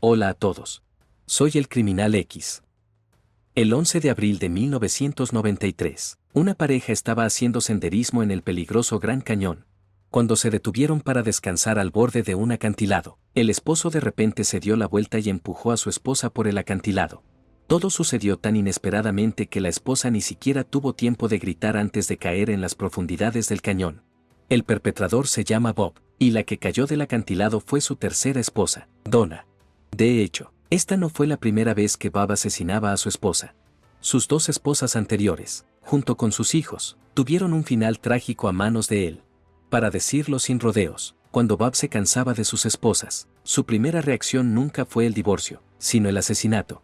Hola a todos. Soy el Criminal X. El 11 de abril de 1993, una pareja estaba haciendo senderismo en el peligroso Gran Cañón. Cuando se detuvieron para descansar al borde de un acantilado, el esposo de repente se dio la vuelta y empujó a su esposa por el acantilado. Todo sucedió tan inesperadamente que la esposa ni siquiera tuvo tiempo de gritar antes de caer en las profundidades del cañón. El perpetrador se llama Bob, y la que cayó del acantilado fue su tercera esposa, Donna. De hecho, esta no fue la primera vez que Bob asesinaba a su esposa. Sus dos esposas anteriores, junto con sus hijos, tuvieron un final trágico a manos de él. Para decirlo sin rodeos, cuando Bob se cansaba de sus esposas, su primera reacción nunca fue el divorcio, sino el asesinato.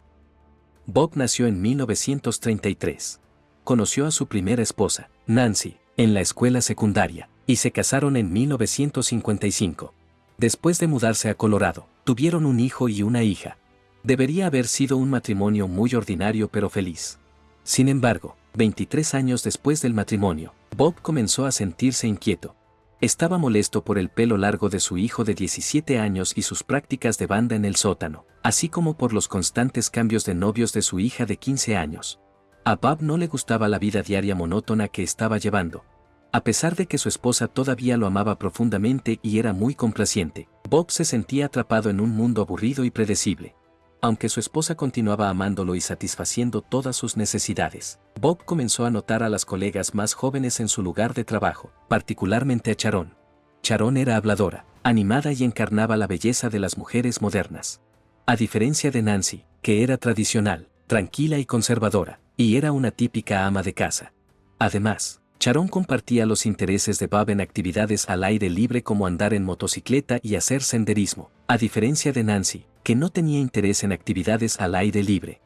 Bob nació en 1933. Conoció a su primera esposa, Nancy, en la escuela secundaria, y se casaron en 1955. Después de mudarse a Colorado, tuvieron un hijo y una hija. Debería haber sido un matrimonio muy ordinario pero feliz. Sin embargo, 23 años después del matrimonio, Bob comenzó a sentirse inquieto. Estaba molesto por el pelo largo de su hijo de 17 años y sus prácticas de banda en el sótano, así como por los constantes cambios de novios de su hija de 15 años. A Bob no le gustaba la vida diaria monótona que estaba llevando. A pesar de que su esposa todavía lo amaba profundamente y era muy complaciente, Bob se sentía atrapado en un mundo aburrido y predecible. Aunque su esposa continuaba amándolo y satisfaciendo todas sus necesidades, Bob comenzó a notar a las colegas más jóvenes en su lugar de trabajo, particularmente a Sharon. Sharon era habladora, animada y encarnaba la belleza de las mujeres modernas. A diferencia de Nancy, que era tradicional, tranquila y conservadora, y era una típica ama de casa. Además, Sharon compartía los intereses de Bob en actividades al aire libre como andar en motocicleta y hacer senderismo, a diferencia de Nancy, que no tenía interés en actividades al aire libre.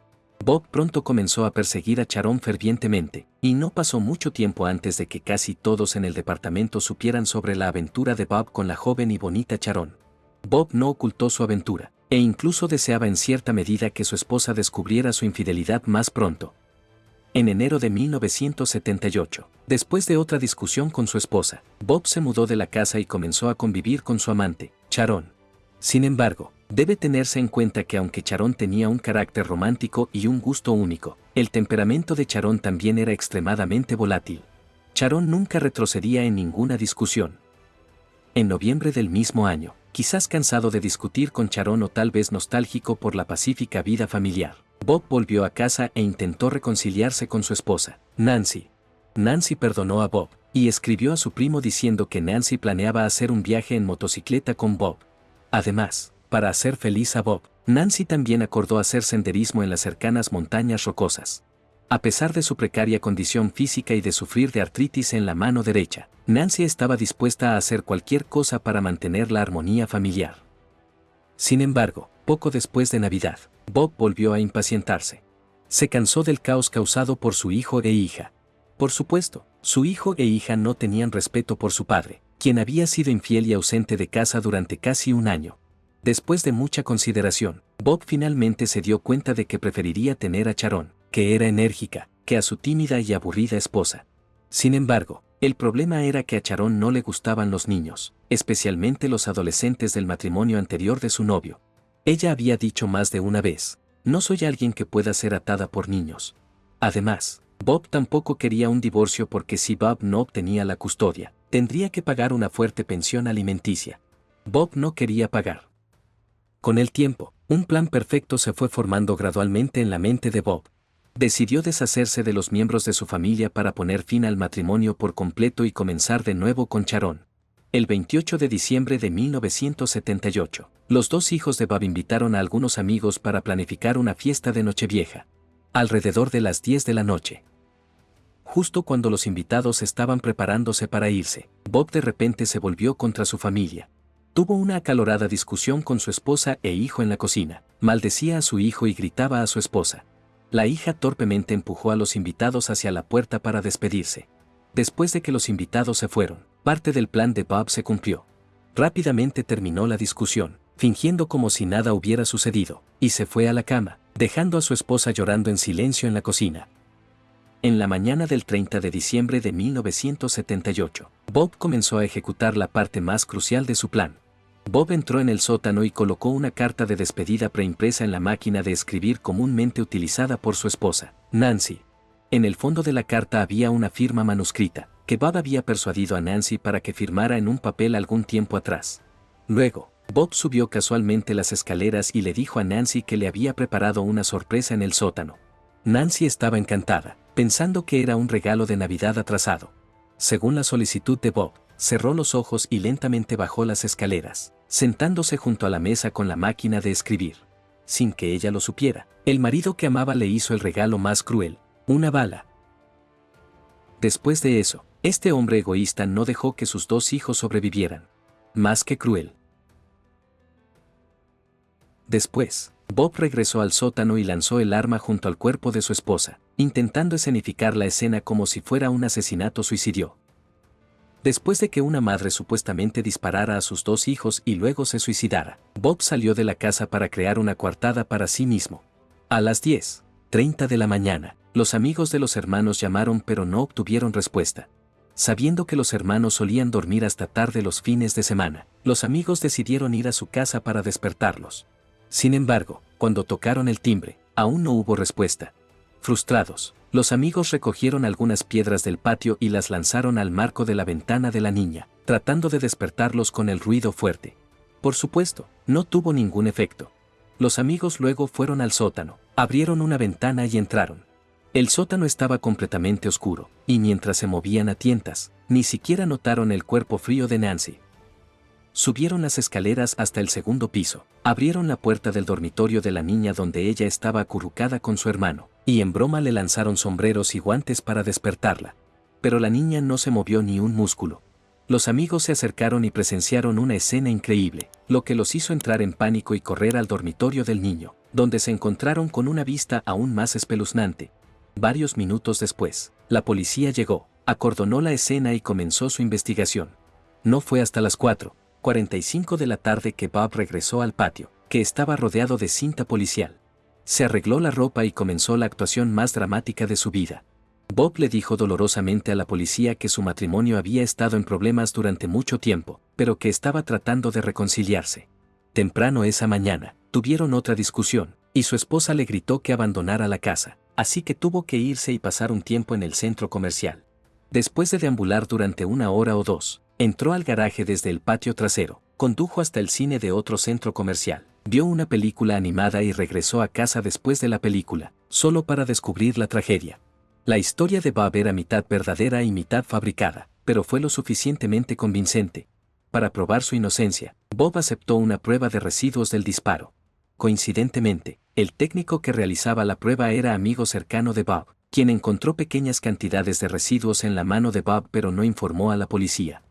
Bob pronto comenzó a perseguir a Sharon fervientemente, y no pasó mucho tiempo antes de que casi todos en el departamento supieran sobre la aventura de Bob con la joven y bonita Sharon. Bob no ocultó su aventura, e incluso deseaba en cierta medida que su esposa descubriera su infidelidad más pronto. En enero de 1978, después de otra discusión con su esposa, Bob se mudó de la casa y comenzó a convivir con su amante, Sharon. Sin embargo, debe tenerse en cuenta que aunque Sharon tenía un carácter romántico y un gusto único, el temperamento de Sharon también era extremadamente volátil. Sharon nunca retrocedía en ninguna discusión. En noviembre del mismo año, quizás cansado de discutir con Sharon o tal vez nostálgico por la pacífica vida familiar, Bob volvió a casa e intentó reconciliarse con su esposa, Nancy. Nancy perdonó a Bob, y escribió a su primo diciendo que Nancy planeaba hacer un viaje en motocicleta con Bob. Además, para hacer feliz a Bob, Nancy también acordó hacer senderismo en las cercanas montañas rocosas. A pesar de su precaria condición física y de sufrir de artritis en la mano derecha, Nancy estaba dispuesta a hacer cualquier cosa para mantener la armonía familiar. Sin embargo, poco después de Navidad, Bob volvió a impacientarse. Se cansó del caos causado por su hijo e hija. Por supuesto, su hijo e hija no tenían respeto por su padre, quien había sido infiel y ausente de casa durante casi un año. Después de mucha consideración, Bob finalmente se dio cuenta de que preferiría tener a Sharon, que era enérgica, que a su tímida y aburrida esposa. Sin embargo, el problema era que a Sharon no le gustaban los niños, especialmente los adolescentes del matrimonio anterior de su novio. Ella había dicho más de una vez, no soy alguien que pueda ser atada por niños. Además, Bob tampoco quería un divorcio porque si Bob no obtenía la custodia, tendría que pagar una fuerte pensión alimenticia. Bob no quería pagar. Con el tiempo, un plan perfecto se fue formando gradualmente en la mente de Bob. Decidió deshacerse de los miembros de su familia para poner fin al matrimonio por completo y comenzar de nuevo con Sharon. El 28 de diciembre de 1978, los dos hijos de Bob invitaron a algunos amigos para planificar una fiesta de Nochevieja. Alrededor de las 10 de la noche. Justo cuando los invitados estaban preparándose para irse, Bob de repente se volvió contra su familia. Tuvo una acalorada discusión con su esposa e hijo en la cocina, maldecía a su hijo y gritaba a su esposa. La hija torpemente empujó a los invitados hacia la puerta para despedirse. Después de que los invitados se fueron, parte del plan de Bob se cumplió. Rápidamente terminó la discusión, fingiendo como si nada hubiera sucedido, y se fue a la cama, dejando a su esposa llorando en silencio en la cocina. En la mañana del 30 de diciembre de 1978, Bob comenzó a ejecutar la parte más crucial de su plan. Bob entró en el sótano y colocó una carta de despedida preimpresa en la máquina de escribir comúnmente utilizada por su esposa, Nancy. En el fondo de la carta había una firma manuscrita, que Bob había persuadido a Nancy para que firmara en un papel algún tiempo atrás. Luego, Bob subió casualmente las escaleras y le dijo a Nancy que le había preparado una sorpresa en el sótano. Nancy estaba encantada, pensando que era un regalo de Navidad atrasado. Según la solicitud de Bob, cerró los ojos y lentamente bajó las escaleras, sentándose junto a la mesa con la máquina de escribir. Sin que ella lo supiera, el marido que amaba le hizo el regalo más cruel, una bala. Después de eso, este hombre egoísta no dejó que sus 2 hijos sobrevivieran. Más que cruel. Después, Bob regresó al sótano y lanzó el arma junto al cuerpo de su esposa, intentando escenificar la escena como si fuera un asesinato-suicidio. Después de que una madre supuestamente disparara a sus 2 hijos y luego se suicidara, Bob salió de la casa para crear una coartada para sí mismo. A las 10:30 de la mañana, los amigos de los hermanos llamaron pero no obtuvieron respuesta. Sabiendo que los hermanos solían dormir hasta tarde los fines de semana, los amigos decidieron ir a su casa para despertarlos. Sin embargo, cuando tocaron el timbre, aún no hubo respuesta. Frustrados, los amigos recogieron algunas piedras del patio y las lanzaron al marco de la ventana de la niña, tratando de despertarlos con el ruido fuerte. Por supuesto, no tuvo ningún efecto. Los amigos luego fueron al sótano, abrieron una ventana y entraron. El sótano estaba completamente oscuro, y mientras se movían a tientas, ni siquiera notaron el cuerpo frío de Nancy. Subieron las escaleras hasta el 2.º piso, abrieron la puerta del dormitorio de la niña donde ella estaba acurrucada con su hermano, y en broma le lanzaron sombreros y guantes para despertarla. Pero la niña no se movió ni un músculo. Los amigos se acercaron y presenciaron una escena increíble, lo que los hizo entrar en pánico y correr al dormitorio del niño, donde se encontraron con una vista aún más espeluznante. Varios minutos después, la policía llegó, acordonó la escena y comenzó su investigación. No fue hasta las 4:45 de la tarde que Bob regresó al patio, que estaba rodeado de cinta policial. Se arregló la ropa y comenzó la actuación más dramática de su vida. Bob le dijo dolorosamente a la policía que su matrimonio había estado en problemas durante mucho tiempo, pero que estaba tratando de reconciliarse. Temprano esa mañana, tuvieron otra discusión, y su esposa le gritó que abandonara la casa, así que tuvo que irse y pasar un tiempo en el centro comercial. Después de deambular durante 1 hora o 2, entró al garaje desde el patio trasero, condujo hasta el cine de otro centro comercial, vio una película animada y regresó a casa después de la película, solo para descubrir la tragedia. La historia de Bob era mitad verdadera y mitad fabricada, pero fue lo suficientemente convincente. Para probar su inocencia, Bob aceptó una prueba de residuos del disparo. Coincidentemente, el técnico que realizaba la prueba era amigo cercano de Bob, quien encontró pequeñas cantidades de residuos en la mano de Bob pero no informó a la policía.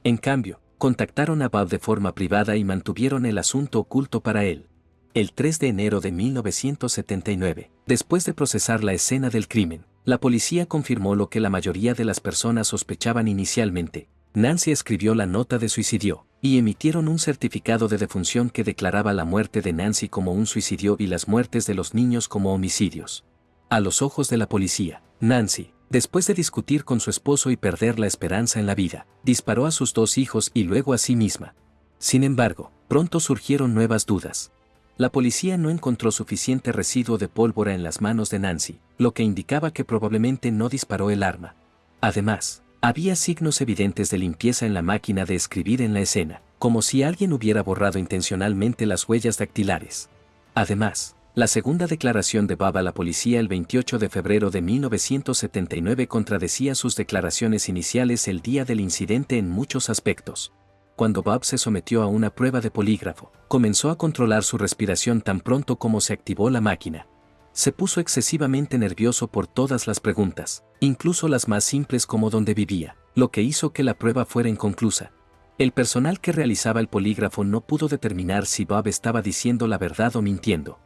En cambio, contactaron a Bob de forma privada y mantuvieron el asunto oculto para él. El 3 de enero de 1979, después de procesar la escena del crimen, la policía confirmó lo que la mayoría de las personas sospechaban inicialmente. Nancy escribió la nota de suicidio, y emitieron un certificado de defunción que declaraba la muerte de Nancy como un suicidio y las muertes de los niños como homicidios. A los ojos de la policía, Nancy, después de discutir con su esposo y perder la esperanza en la vida, disparó a sus 2 hijos y luego a sí misma. Sin embargo, pronto surgieron nuevas dudas. La policía no encontró suficiente residuo de pólvora en las manos de Nancy, lo que indicaba que probablemente no disparó el arma. Además, había signos evidentes de limpieza en la máquina de escribir en la escena, como si alguien hubiera borrado intencionalmente las huellas dactilares. Además, la segunda declaración de Bob a la policía el 28 de febrero de 1979 contradecía sus declaraciones iniciales el día del incidente en muchos aspectos. Cuando Bob se sometió a una prueba de polígrafo, comenzó a controlar su respiración tan pronto como se activó la máquina. Se puso excesivamente nervioso por todas las preguntas, incluso las más simples como dónde vivía, lo que hizo que la prueba fuera inconclusa. El personal que realizaba el polígrafo no pudo determinar si Bob estaba diciendo la verdad o mintiendo.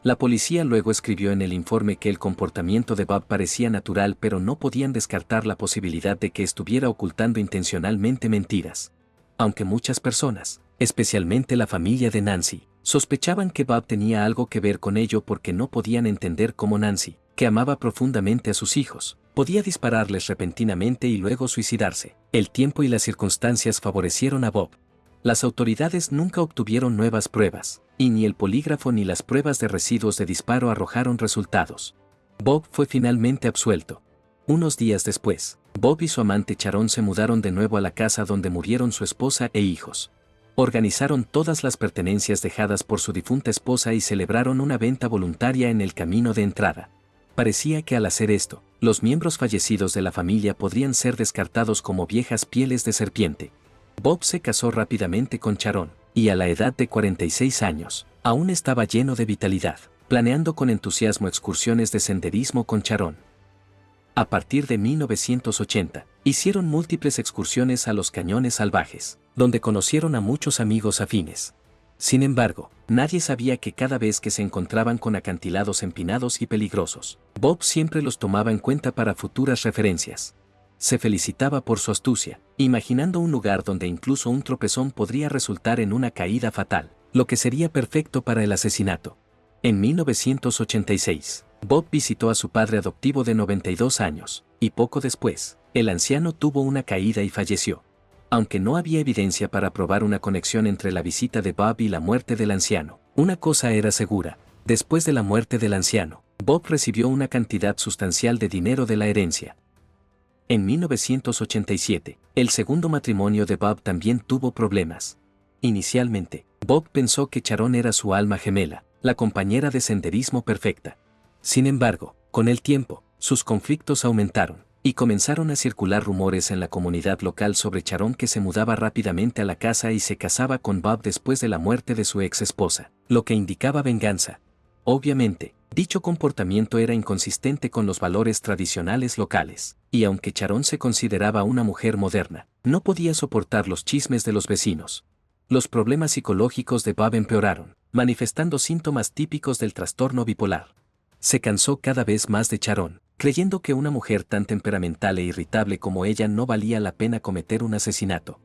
La policía luego escribió en el informe que el comportamiento de Bob parecía natural, pero no podían descartar la posibilidad de que estuviera ocultando intencionalmente mentiras. Aunque muchas personas, especialmente la familia de Nancy, sospechaban que Bob tenía algo que ver con ello porque no podían entender cómo Nancy, que amaba profundamente a sus hijos, podía dispararles repentinamente y luego suicidarse. El tiempo y las circunstancias favorecieron a Bob. Las autoridades nunca obtuvieron nuevas pruebas, y ni el polígrafo ni las pruebas de residuos de disparo arrojaron resultados. Bob fue finalmente absuelto. Unos días después, Bob y su amante Sharon se mudaron de nuevo a la casa donde murieron su esposa e hijos. Organizaron todas las pertenencias dejadas por su difunta esposa y celebraron una venta voluntaria en el camino de entrada. Parecía que al hacer esto, los miembros fallecidos de la familia podrían ser descartados como viejas pieles de serpiente. Bob se casó rápidamente con Sharon, y a la edad de 46 años, aún estaba lleno de vitalidad, planeando con entusiasmo excursiones de senderismo con Sharon. A partir de 1980, hicieron múltiples excursiones a los cañones salvajes, donde conocieron a muchos amigos afines. Sin embargo, nadie sabía que cada vez que se encontraban con acantilados empinados y peligrosos, Bob siempre los tomaba en cuenta para futuras referencias. Se felicitaba por su astucia, imaginando un lugar donde incluso un tropezón podría resultar en una caída fatal, lo que sería perfecto para el asesinato. En 1986, Bob visitó a su padre adoptivo de 92 años, y poco después, el anciano tuvo una caída y falleció. Aunque no había evidencia para probar una conexión entre la visita de Bob y la muerte del anciano, una cosa era segura: después de la muerte del anciano, Bob recibió una cantidad sustancial de dinero de la herencia. En 1987, el segundo matrimonio de Bob también tuvo problemas. Inicialmente, Bob pensó que Sharon era su alma gemela, la compañera de senderismo perfecta. Sin embargo, con el tiempo, sus conflictos aumentaron, y comenzaron a circular rumores en la comunidad local sobre Sharon, que se mudaba rápidamente a la casa y se casaba con Bob después de la muerte de su ex esposa, lo que indicaba venganza. Obviamente, dicho comportamiento era inconsistente con los valores tradicionales locales, y aunque Sharon se consideraba una mujer moderna, no podía soportar los chismes de los vecinos. Los problemas psicológicos de Bob empeoraron, manifestando síntomas típicos del trastorno bipolar. Se cansó cada vez más de Sharon, creyendo que una mujer tan temperamental e irritable como ella no valía la pena cometer un asesinato.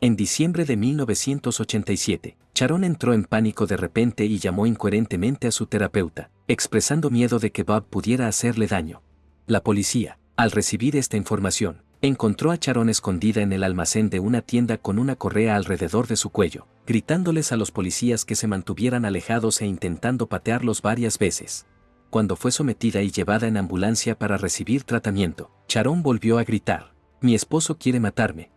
En diciembre de 1987, Sharon entró en pánico de repente y llamó incoherentemente a su terapeuta, expresando miedo de que Bob pudiera hacerle daño. La policía, al recibir esta información, encontró a Sharon escondida en el almacén de una tienda con una correa alrededor de su cuello, gritándoles a los policías que se mantuvieran alejados e intentando patearlos varias veces. Cuando fue sometida y llevada en ambulancia para recibir tratamiento, Sharon volvió a gritar: «Mi esposo quiere matarme».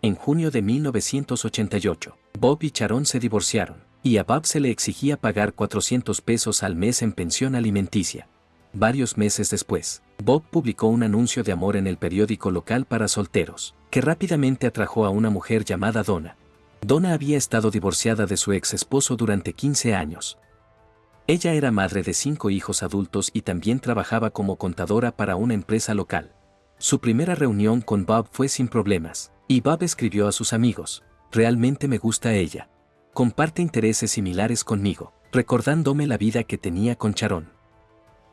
En junio de 1988, Bob y Sharon se divorciaron, y a Bob se le exigía pagar $400 al mes en pensión alimenticia. Varios meses después, Bob publicó un anuncio de amor en el periódico local para solteros, que rápidamente atrajo a una mujer llamada Donna. Donna había estado divorciada de su ex esposo durante 15 años. Ella era madre de 5 hijos adultos y también trabajaba como contadora para una empresa local. Su primera reunión con Bob fue sin problemas, y Bob escribió a sus amigos: «Realmente me gusta ella. Comparte intereses similares conmigo», recordándome la vida que tenía con Sharon.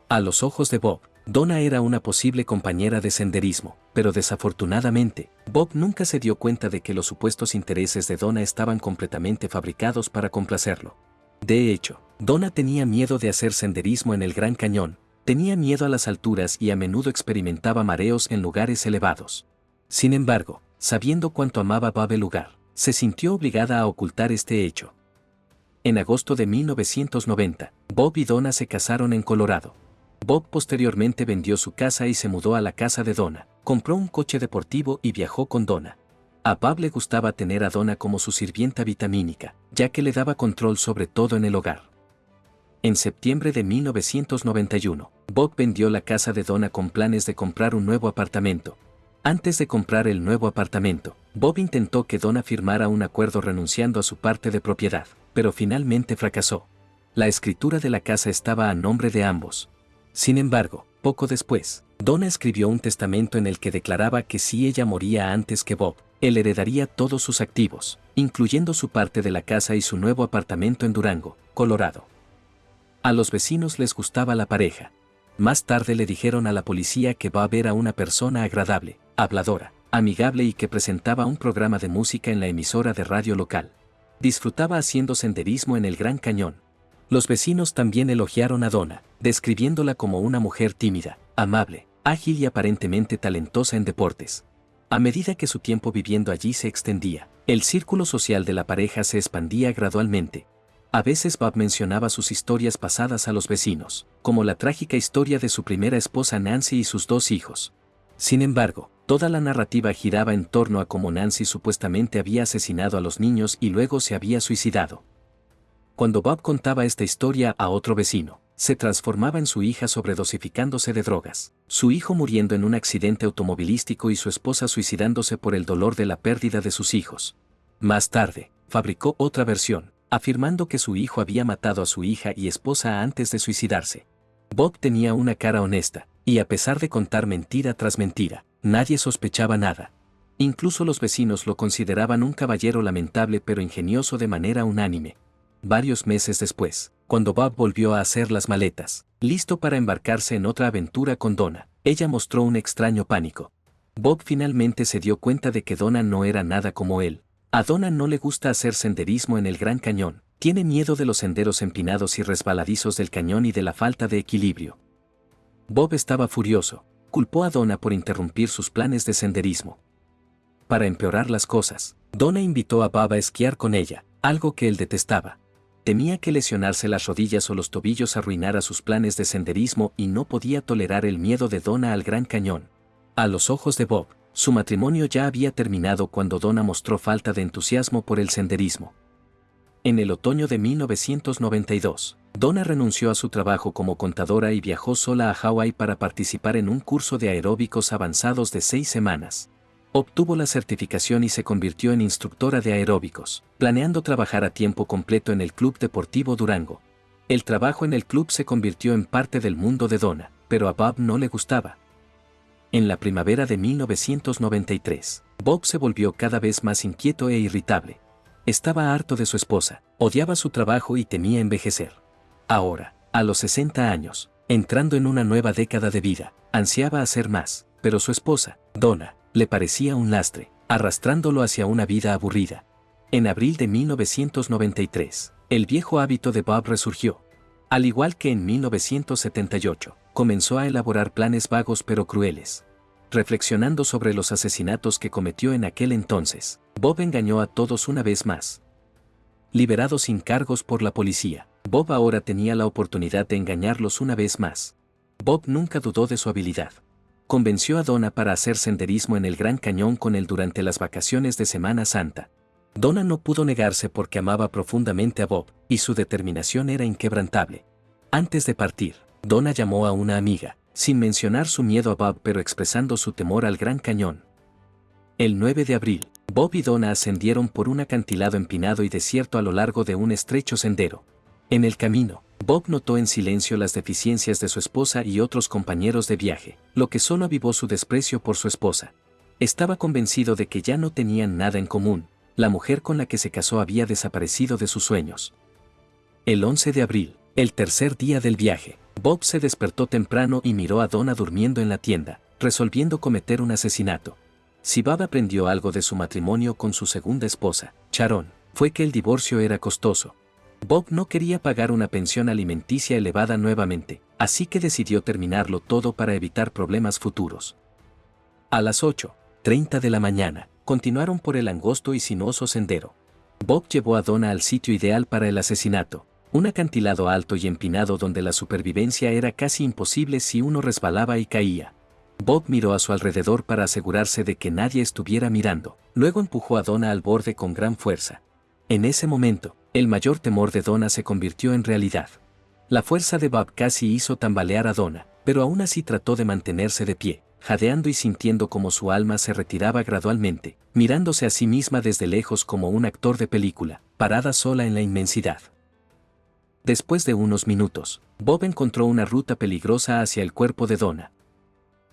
A los ojos de Bob, Donna era una posible compañera de senderismo, pero desafortunadamente, Bob nunca se dio cuenta de que los supuestos intereses de Donna estaban completamente fabricados para complacerlo. De hecho, Donna tenía miedo de hacer senderismo en el Gran Cañón, tenía miedo a las alturas y a menudo experimentaba mareos en lugares elevados. Sin embargo, sabiendo cuánto amaba Bob el lugar, se sintió obligada a ocultar este hecho. En agosto de 1990, Bob y Donna se casaron en Colorado. Bob posteriormente vendió su casa y se mudó a la casa de Donna, compró un coche deportivo y viajó con Donna. A Bob le gustaba tener a Donna como su sirvienta vitamínica, ya que le daba control sobre todo en el hogar. En septiembre de 1991, Bob vendió la casa de Donna con planes de comprar un nuevo apartamento. Antes de comprar el nuevo apartamento, Bob intentó que Donna firmara un acuerdo renunciando a su parte de propiedad, pero finalmente fracasó. La escritura de la casa estaba a nombre de ambos. Sin embargo, poco después, Donna escribió un testamento en el que declaraba que si ella moría antes que Bob, él heredaría todos sus activos, incluyendo su parte de la casa y su nuevo apartamento en Durango, Colorado. A los vecinos les gustaba la pareja. Más tarde le dijeron a la policía que Bob era una persona agradable, habladora, amigable y que presentaba un programa de música en la emisora de radio local. Disfrutaba haciendo senderismo en el Gran Cañón. Los vecinos también elogiaron a Donna, describiéndola como una mujer tímida, amable, ágil y aparentemente talentosa en deportes. A medida que su tiempo viviendo allí se extendía, El círculo social de la pareja se expandía gradualmente. A veces Bob mencionaba sus historias pasadas a los vecinos, como la trágica historia de su primera esposa Nancy y sus 2 hijos. Sin embargo, toda la narrativa giraba en torno a cómo Nancy supuestamente había asesinado a los niños y luego se había suicidado. Cuando Bob contaba esta historia a otro vecino, se transformaba en su hija sobredosificándose de drogas, su hijo muriendo en un accidente automovilístico y su esposa suicidándose por el dolor de la pérdida de sus hijos. Más tarde, fabricó otra versión, afirmando que su hijo había matado a su hija y esposa antes de suicidarse. Bob tenía una cara honesta, y a pesar de contar mentira tras mentira, nadie sospechaba nada. Incluso los vecinos lo consideraban un caballero lamentable pero ingenioso de manera unánime. Varios meses después, cuando Bob volvió a hacer las maletas, listo para embarcarse en otra aventura con Donna, ella mostró un extraño pánico. Bob finalmente se dio cuenta de que Donna no era nada como él. A Donna no le gusta hacer senderismo en el Gran Cañón, tiene miedo de los senderos empinados y resbaladizos del cañón y de la falta de equilibrio. Bob estaba furioso, culpó a Donna por interrumpir sus planes de senderismo. Para empeorar las cosas, Donna invitó a Bob a esquiar con ella, algo que él detestaba. Temía que lesionarse las rodillas o los tobillos arruinara sus planes de senderismo y no podía tolerar el miedo de Donna al Gran Cañón. A los ojos de Bob, su matrimonio ya había terminado cuando Donna mostró falta de entusiasmo por el senderismo. En el otoño de 1992, Donna renunció a su trabajo como contadora y viajó sola a Hawái para participar en un curso de aeróbicos avanzados de 6 semanas. Obtuvo la certificación y se convirtió en instructora de aeróbicos, planeando trabajar a tiempo completo en el Club Deportivo Durango. El trabajo en el club se convirtió en parte del mundo de Donna, pero a Bob no le gustaba. En la primavera de 1993, Bob se volvió cada vez más inquieto e irritable. Estaba harto de su esposa, odiaba su trabajo y temía envejecer. Ahora, a los 60 años, entrando en una nueva década de vida, ansiaba hacer más, pero su esposa, Donna, le parecía un lastre, arrastrándolo hacia una vida aburrida. En abril de 1993, el viejo hábito de Bob resurgió. Al igual que en 1978, comenzó a elaborar planes vagos pero crueles. Reflexionando sobre los asesinatos que cometió en aquel entonces, Bob engañó a todos una vez más. Liberado sin cargos por la policía, Bob ahora tenía la oportunidad de engañarlos una vez más. Bob nunca dudó de su habilidad. Convenció a Donna para hacer senderismo en el Gran Cañón con él durante las vacaciones de Semana Santa. Donna no pudo negarse porque amaba profundamente a Bob, y su determinación era inquebrantable. Antes de partir, Donna llamó a una amiga, sin mencionar su miedo a Bob pero expresando su temor al Gran Cañón. El 9 de abril, Bob y Donna ascendieron por un acantilado empinado y desierto a lo largo de un estrecho sendero. En el camino, Bob notó en silencio las deficiencias de su esposa y otros compañeros de viaje, lo que solo avivó su desprecio por su esposa. Estaba convencido de que ya no tenían nada en común, la mujer con la que se casó había desaparecido de sus sueños. El 11 de abril, el tercer día del viaje, Bob se despertó temprano y miró a Donna durmiendo en la tienda, resolviendo cometer un asesinato. Si Bob aprendió algo de su matrimonio con su segunda esposa, Sharon, fue que el divorcio era costoso. Bob no quería pagar una pensión alimenticia elevada nuevamente, así que decidió terminarlo todo para evitar problemas futuros. A las 8:30 de la mañana, continuaron por el angosto y sinuoso sendero. Bob llevó a Donna al sitio ideal para el asesinato, un acantilado alto y empinado donde la supervivencia era casi imposible si uno resbalaba y caía. Bob miró a su alrededor para asegurarse de que nadie estuviera mirando, luego empujó a Donna al borde con gran fuerza. En ese momento, el mayor temor de Donna se convirtió en realidad. La fuerza de Bob casi hizo tambalear a Donna, pero aún así trató de mantenerse de pie, jadeando y sintiendo como su alma se retiraba gradualmente, mirándose a sí misma desde lejos como un actor de película, parada sola en la inmensidad. Después de unos minutos, Bob encontró una ruta peligrosa hacia el cuerpo de Donna.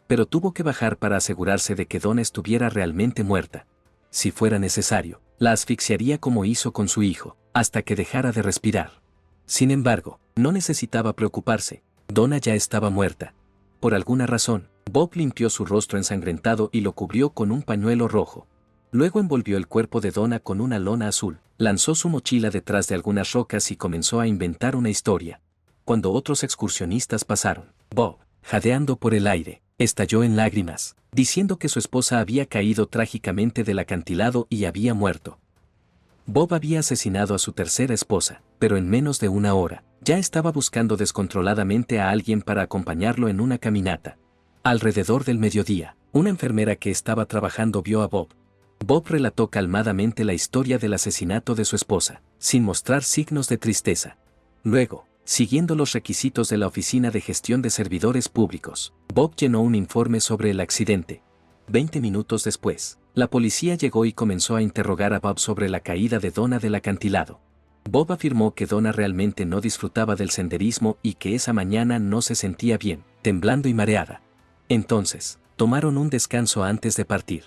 Pero tuvo que bajar para asegurarse de que Donna estuviera realmente muerta. Si fuera necesario, la asfixiaría como hizo con su hijo, hasta que dejara de respirar. Sin embargo, no necesitaba preocuparse, Donna ya estaba muerta. Por alguna razón, Bob limpió su rostro ensangrentado y lo cubrió con un pañuelo rojo. Luego envolvió el cuerpo de Donna con una lona azul, lanzó su mochila detrás de algunas rocas y comenzó a inventar una historia. Cuando otros excursionistas pasaron, Bob, jadeando por el aire, estalló en lágrimas, diciendo que su esposa había caído trágicamente del acantilado y había muerto. Bob había asesinado a su tercera esposa, pero en menos de una hora, ya estaba buscando descontroladamente a alguien para acompañarlo en una caminata. Alrededor del mediodía, una enfermera que estaba trabajando vio a Bob. Bob relató calmadamente la historia del asesinato de su esposa, sin mostrar signos de tristeza. Luego, siguiendo los requisitos de la Oficina de Gestión de Servidores Públicos, Bob llenó un informe sobre el accidente. 20 minutos después, la policía llegó y comenzó a interrogar a Bob sobre la caída de Donna del acantilado. Bob afirmó que Donna realmente no disfrutaba del senderismo y que esa mañana no se sentía bien, temblando y mareada. Entonces, tomaron un descanso antes de partir.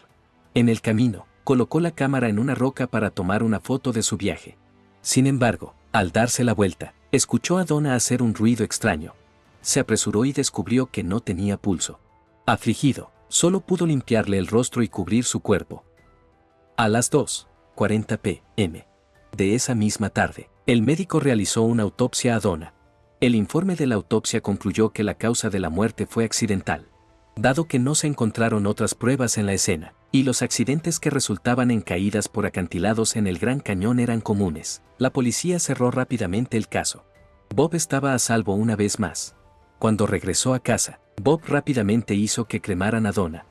En el camino, colocó la cámara en una roca para tomar una foto de su viaje. Sin embargo, al darse la vuelta, escuchó a Donna hacer un ruido extraño. Se apresuró y descubrió que no tenía pulso. Afligido, solo pudo limpiarle el rostro y cubrir su cuerpo. A las 2:40 p.m. de esa misma tarde, el médico realizó una autopsia a Donna. El informe de la autopsia concluyó que la causa de la muerte fue accidental. Dado que no se encontraron otras pruebas en la escena, y los accidentes que resultaban en caídas por acantilados en el Gran Cañón eran comunes, la policía cerró rápidamente el caso. Bob estaba a salvo una vez más. Cuando regresó a casa, Bob rápidamente hizo que cremaran a Donna.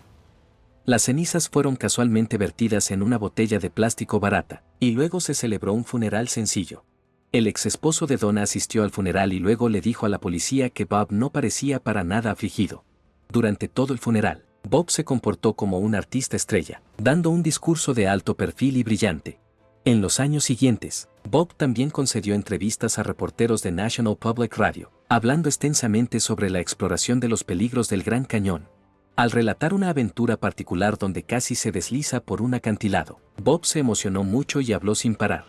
Las cenizas fueron casualmente vertidas en una botella de plástico barata, y luego se celebró un funeral sencillo. El ex esposo de Donna asistió al funeral y luego le dijo a la policía que Bob no parecía para nada afligido. Durante todo el funeral, Bob se comportó como un artista estrella, dando un discurso de alto perfil y brillante. En los años siguientes, Bob también concedió entrevistas a reporteros de National Public Radio, hablando extensamente sobre la exploración de los peligros del Gran Cañón. Al relatar una aventura particular donde casi se desliza por un acantilado, Bob se emocionó mucho y habló sin parar.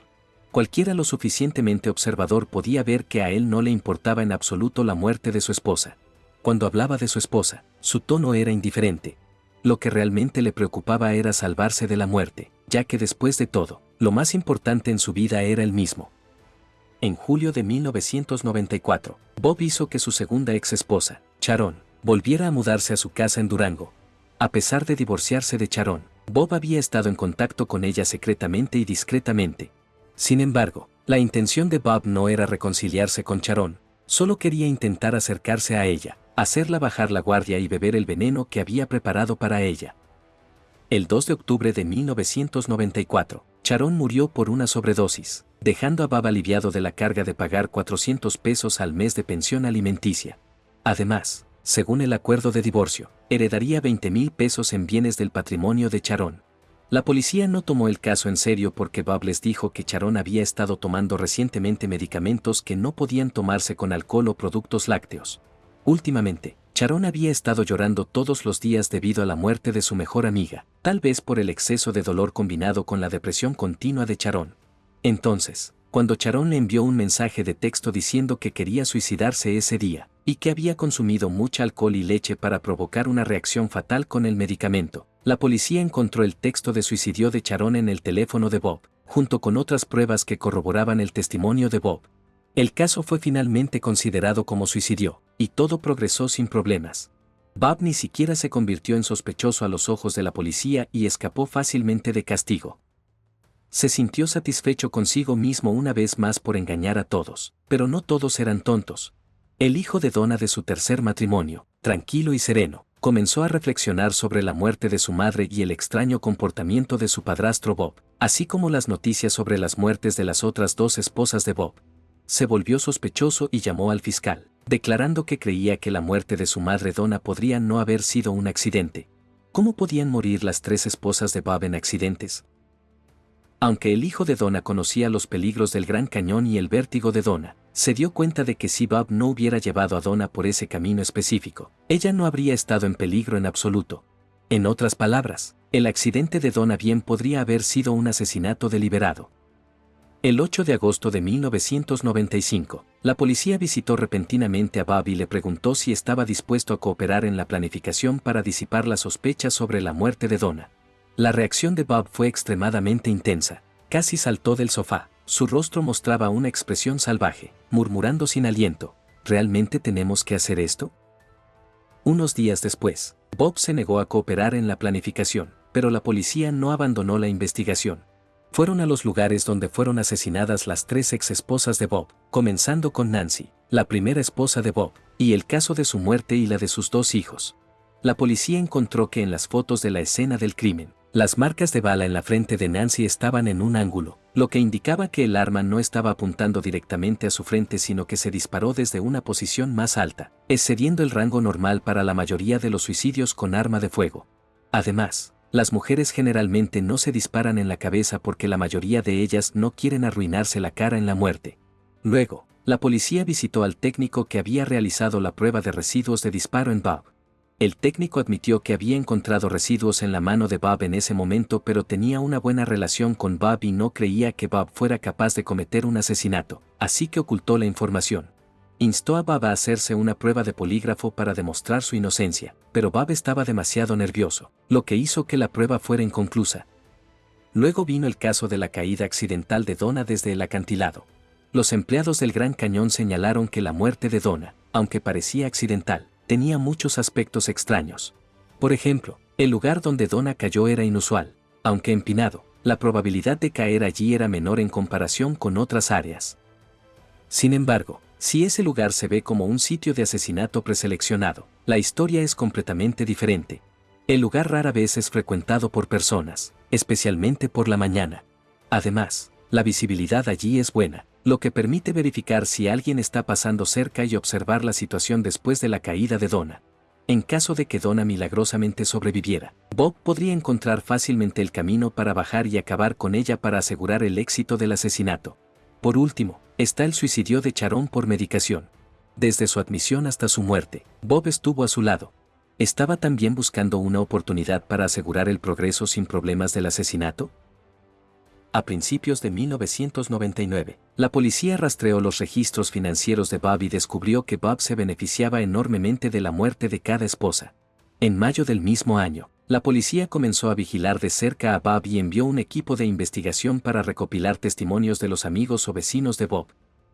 Cualquiera lo suficientemente observador podía ver que a él no le importaba en absoluto la muerte de su esposa. Cuando hablaba de su esposa, su tono era indiferente. Lo que realmente le preocupaba era salvarse de la muerte, ya que después de todo, lo más importante en su vida era él mismo. En julio de 1994, Bob hizo que su segunda ex esposa, Sharon, volviera a mudarse a su casa en Durango. A pesar de divorciarse de Sharon, Bob había estado en contacto con ella secretamente y discretamente. Sin embargo, la intención de Bob no era reconciliarse con Sharon, solo quería intentar acercarse a ella, hacerla bajar la guardia y beber el veneno que había preparado para ella. El 2 de octubre de 1994, Sharon murió por una sobredosis, dejando a Bob aliviado de la carga de pagar $400 al mes de pensión alimenticia. Además, según el acuerdo de divorcio, heredaría $20,000 en bienes del patrimonio de Sharon. La policía no tomó el caso en serio porque Bob les dijo que Sharon había estado tomando recientemente medicamentos que no podían tomarse con alcohol o productos lácteos. Últimamente, Sharon había estado llorando todos los días debido a la muerte de su mejor amiga, tal vez por el exceso de dolor combinado con la depresión continua de Sharon. Entonces, cuando Sharon le envió un mensaje de texto diciendo que quería suicidarse ese día, y que había consumido mucha alcohol y leche para provocar una reacción fatal con el medicamento, la policía encontró el texto de suicidio de Sharon en el teléfono de Bob, junto con otras pruebas que corroboraban el testimonio de Bob. El caso fue finalmente considerado como suicidio, y todo progresó sin problemas. Bob ni siquiera se convirtió en sospechoso a los ojos de la policía y escapó fácilmente de castigo. Se sintió satisfecho consigo mismo una vez más por engañar a todos, pero no todos eran tontos. El hijo de Donna de su tercer matrimonio, tranquilo y sereno, comenzó a reflexionar sobre la muerte de su madre y el extraño comportamiento de su padrastro Bob, así como las noticias sobre las muertes de las otras dos esposas de Bob. Se volvió sospechoso y llamó al fiscal, declarando que creía que la muerte de su madre Donna podría no haber sido un accidente. ¿Cómo podían morir las tres esposas de Bob en accidentes? Aunque el hijo de Donna conocía los peligros del Gran Cañón y el vértigo de Donna, se dio cuenta de que si Bob no hubiera llevado a Donna por ese camino específico, ella no habría estado en peligro en absoluto. En otras palabras, el accidente de Donna bien podría haber sido un asesinato deliberado. El 8 de agosto de 1995, la policía visitó repentinamente a Bob y le preguntó si estaba dispuesto a cooperar en la planificación para disipar las sospechas sobre la muerte de Donna. La reacción de Bob fue extremadamente intensa. Casi saltó del sofá. Su rostro mostraba una expresión salvaje, murmurando sin aliento, ¿realmente tenemos que hacer esto? Unos días después, Bob se negó a cooperar en la planificación, pero la policía no abandonó la investigación. fueron a los lugares donde fueron asesinadas las 3 ex esposas de Bob, comenzando con Nancy, la primera esposa de Bob, y el caso de su muerte y la de sus 2 hijos. La policía encontró que en las fotos de la escena del crimen, las marcas de bala en la frente de Nancy estaban en un ángulo, lo que indicaba que el arma no estaba apuntando directamente a su frente sino que se disparó desde una posición más alta, excediendo el rango normal para la mayoría de los suicidios con arma de fuego. Además, las mujeres generalmente no se disparan en la cabeza porque la mayoría de ellas no quieren arruinarse la cara en la muerte. Luego, la policía visitó al técnico que había realizado la prueba de residuos de disparo en Bob. El técnico admitió que había encontrado residuos en la mano de Bob en ese momento, pero tenía una buena relación con Bob y no creía que Bob fuera capaz de cometer un asesinato, así que ocultó la información. Instó a Bob a hacerse una prueba de polígrafo para demostrar su inocencia, pero Bob estaba demasiado nervioso, lo que hizo que la prueba fuera inconclusa. Luego vino el caso de la caída accidental de Donna desde el acantilado. Los empleados del Gran Cañón señalaron que la muerte de Donna, aunque parecía accidental, tenía muchos aspectos extraños. Por ejemplo, el lugar donde Donna cayó era inusual, aunque empinado, la probabilidad de caer allí era menor en comparación con otras áreas. Sin embargo, si ese lugar se ve como un sitio de asesinato preseleccionado, la historia es completamente diferente. El lugar rara vez es frecuentado por personas, especialmente por la mañana. Además, la visibilidad allí es buena, lo que permite verificar si alguien está pasando cerca y observar la situación después de la caída de Donna. En caso de que Donna milagrosamente sobreviviera, Bob podría encontrar fácilmente el camino para bajar y acabar con ella para asegurar el éxito del asesinato. Por último, está el suicidio de Sharon por medicación. Desde su admisión hasta su muerte, Bob estuvo a su lado. ¿Estaba también buscando una oportunidad para asegurar el progreso sin problemas del asesinato? A principios de 1999, la policía rastreó los registros financieros de Bob y descubrió que Bob se beneficiaba enormemente de la muerte de cada esposa. En mayo del mismo año, la policía comenzó a vigilar de cerca a Bob y envió un equipo de investigación para recopilar testimonios de los amigos o vecinos de Bob.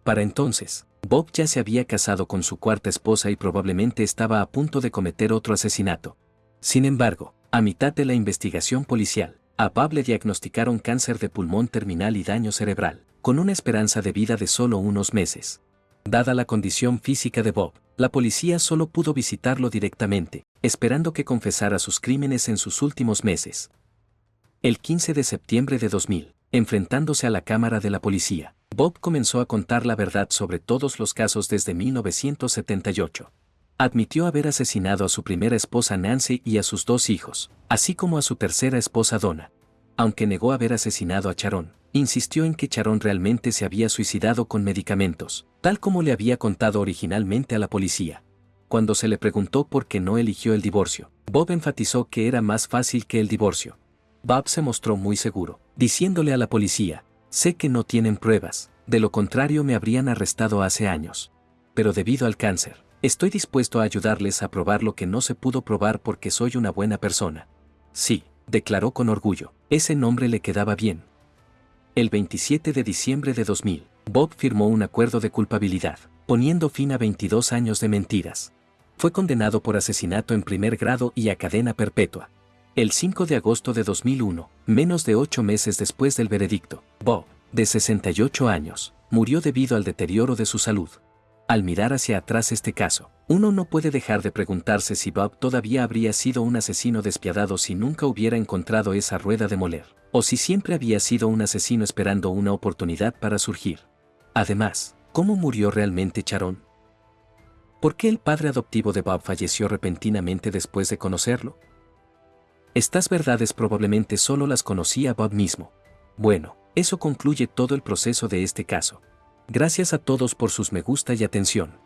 Para entonces, Bob ya se había casado con su 4ª esposa y probablemente estaba a punto de cometer otro asesinato. Sin embargo, a mitad de la investigación policial, a Bob le diagnosticaron cáncer de pulmón terminal y daño cerebral, con una esperanza de vida de solo unos meses. Dada la condición física de Bob, la policía solo pudo visitarlo directamente, esperando que confesara sus crímenes en sus últimos meses. El 15 de septiembre de 2000, enfrentándose a la cámara de la policía, Bob comenzó a contar la verdad sobre todos los casos desde 1978. Admitió haber asesinado a su primera esposa Nancy y a sus 2 hijos, así como a su tercera esposa Donna. Aunque negó haber asesinado a Sharon, insistió en que Sharon realmente se había suicidado con medicamentos, tal como le había contado originalmente a la policía. Cuando se le preguntó por qué no eligió el divorcio, Bob enfatizó que era más fácil que el divorcio. Bob se mostró muy seguro, diciéndole a la policía: «Sé que no tienen pruebas, de lo contrario me habrían arrestado hace años. Pero debido al cáncer, estoy dispuesto a ayudarles a probar lo que no se pudo probar porque soy una buena persona». Sí, declaró con orgullo, ese nombre le quedaba bien. El 27 de diciembre de 2000, Bob firmó un acuerdo de culpabilidad, poniendo fin a 22 años de mentiras. Fue condenado por asesinato en primer grado y a cadena perpetua. El 5 de agosto de 2001, menos de 8 meses después del veredicto, Bob, de 68 años, murió debido al deterioro de su salud. Al mirar hacia atrás este caso, uno no puede dejar de preguntarse si Bob todavía habría sido un asesino despiadado si nunca hubiera encontrado esa rueda de moler, o si siempre había sido un asesino esperando una oportunidad para surgir. Además, ¿cómo murió realmente Sharon? ¿Por qué el padre adoptivo de Bob falleció repentinamente después de conocerlo? Estas verdades probablemente solo las conocía Bob mismo. Bueno, eso concluye todo el proceso de este caso. Gracias a todos por sus me gusta y atención.